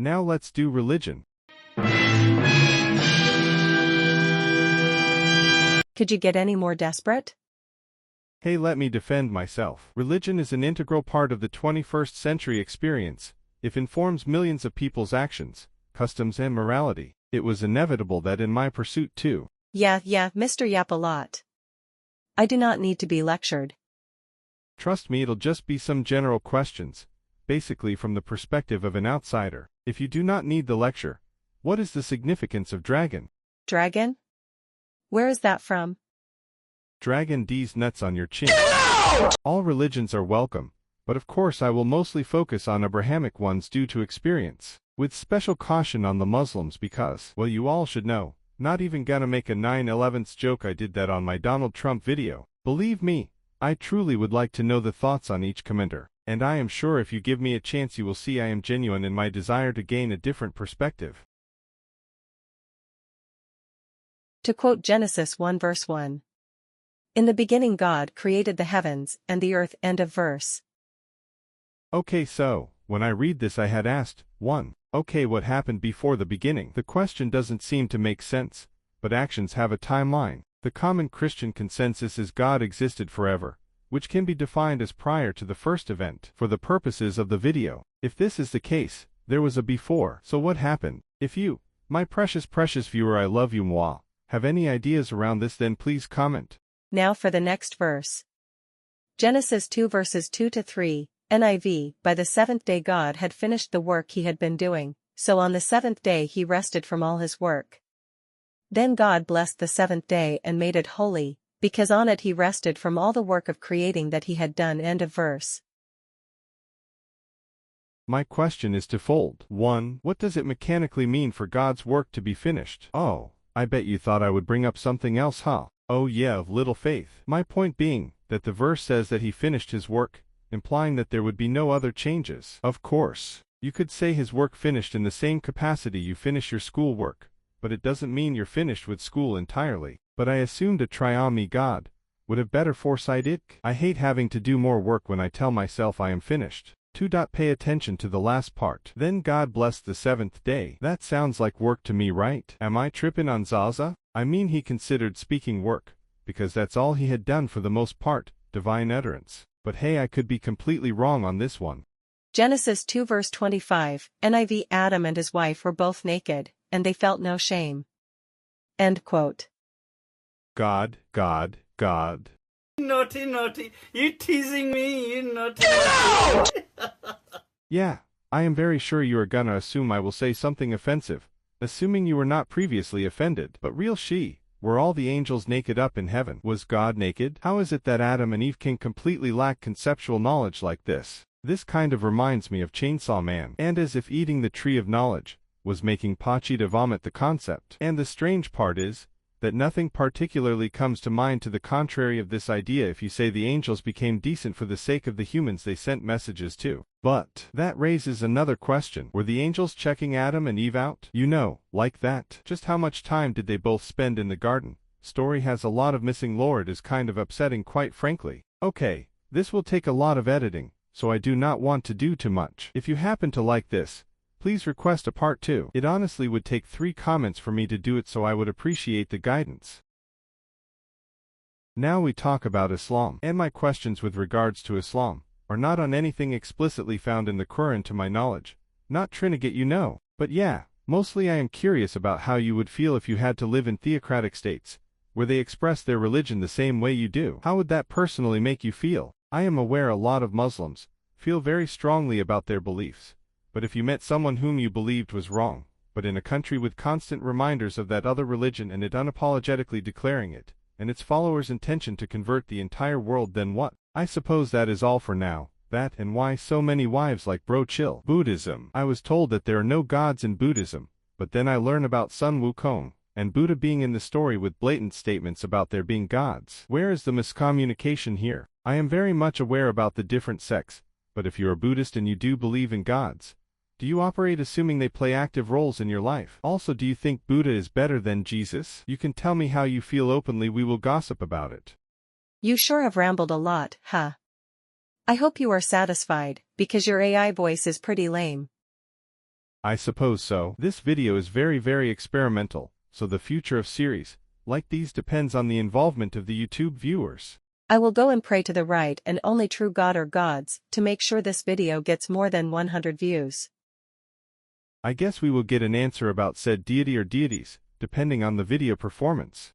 Now let's do religion. Could you get any more desperate? Hey, let me defend myself. Religion is an integral part of the 21st century experience. It informs millions of people's actions, customs and morality. It was inevitable that in my pursuit too. Yeah, Mr. Yap a lot. I do not need to be lectured. Trust me, it'll just be some general questions, basically from the perspective of an outsider. If you do not need the lecture, what is the significance of dragon? Dragon? Where is that from? Dragon D's nuts on your chin. No! All religions are welcome, but of course I will mostly focus on Abrahamic ones due to experience, with special caution on the Muslims because, well, you all should know, not even gonna make a 9/11 joke. I did that on my Donald Trump video. Believe me, I truly would like to know the thoughts on each commenter, and I am sure if you give me a chance you will see I am genuine in my desire to gain a different perspective. To quote Genesis 1 verse 1. In the beginning God created the heavens and the earth. End of verse. Okay, so, when I read this I had asked, 1. Okay, what happened before the beginning? The question doesn't seem to make sense, but actions have a timeline. The common Christian consensus is God existed forever, which can be defined as prior to the first event. For the purposes of the video, if this is the case, there was a before. So what happened? If you, my precious viewer, I love you moi, have any ideas around this, then please comment. Now for the next verse. Genesis 2 verses 2 to 3, NIV. By the seventh day God had finished the work he had been doing, so on the seventh day he rested from all his work. Then God blessed the seventh day and made it holy, because on it he rested from all the work of creating that he had done. End of verse. My question is twofold. 1. What does it mechanically mean for God's work to be finished? Oh, I bet you thought I would bring up something else, huh? Oh yeah, of little faith. My point being, that the verse says that he finished his work, implying that there would be no other changes. Of course, you could say his work finished in the same capacity you finish your school work, but it doesn't mean you're finished with school entirely. But I assumed a triune God would have better foresight. I hate having to do more work when I tell myself I am finished. 2. Pay attention to the last part. Then God blessed the seventh day. That sounds like work to me, right? Am I tripping on Zaza? I mean, he considered speaking work, because that's all he had done for the most part, divine utterance. But hey, I could be completely wrong on this one. Genesis 2 verse 25, NIV. Adam and his wife were both naked, and they felt no shame. End quote. God. Naughty, you teasing me, you naughty. Yeah, I am very sure you are gonna assume I will say something offensive, assuming you were not previously offended. But real were all the angels naked up in heaven? Was God naked? How is it that Adam and Eve can completely lack conceptual knowledge like this? This kind of reminds me of Chainsaw Man. And as if eating the tree of knowledge was making Pachita vomit the concept. And the strange part is that nothing particularly comes to mind to the contrary of this idea if you say the angels became decent for the sake of the humans they sent messages to. But that raises another question. Were the angels checking Adam and Eve out? You know, like that. Just how much time did they both spend in the garden? Story has a lot of missing lore. It is kind of upsetting, quite frankly. Okay, this will take a lot of editing, so I do not want to do too much. If you happen to like this, please request a part 2. It honestly would take 3 comments for me to do it, so I would appreciate the guidance. Now we talk about Islam, and my questions with regards to Islam are not on anything explicitly found in the Quran to my knowledge, not trying to get you know. But yeah, mostly I am curious about how you would feel if you had to live in theocratic states, where they express their religion the same way you do. How would that personally make you feel? I am aware a lot of Muslims feel very strongly about their beliefs. But if you met someone whom you believed was wrong, but in a country with constant reminders of that other religion and it unapologetically declaring it, and its followers' intention to convert the entire world, then what? I suppose that is all for now. That and why so many wives like bro chill. Buddhism. I was told that there are no gods in Buddhism, but then I learn about Sun Wukong and Buddha being in the story with blatant statements about there being gods. Where is the miscommunication here? I am very much aware about the different sects, but if you're a Buddhist and you do believe in gods, do you operate assuming they play active roles in your life? Also, do you think Buddha is better than Jesus? You can tell me how you feel openly, we will gossip about it. You sure have rambled a lot, huh? I hope you are satisfied, because your AI voice is pretty lame. I suppose so. This video is very experimental, so the future of series like these depends on the involvement of the YouTube viewers. I will go and pray to the right and only true God or gods to make sure this video gets more than 100 views. I guess we will get an answer about said deity or deities, depending on the video performance.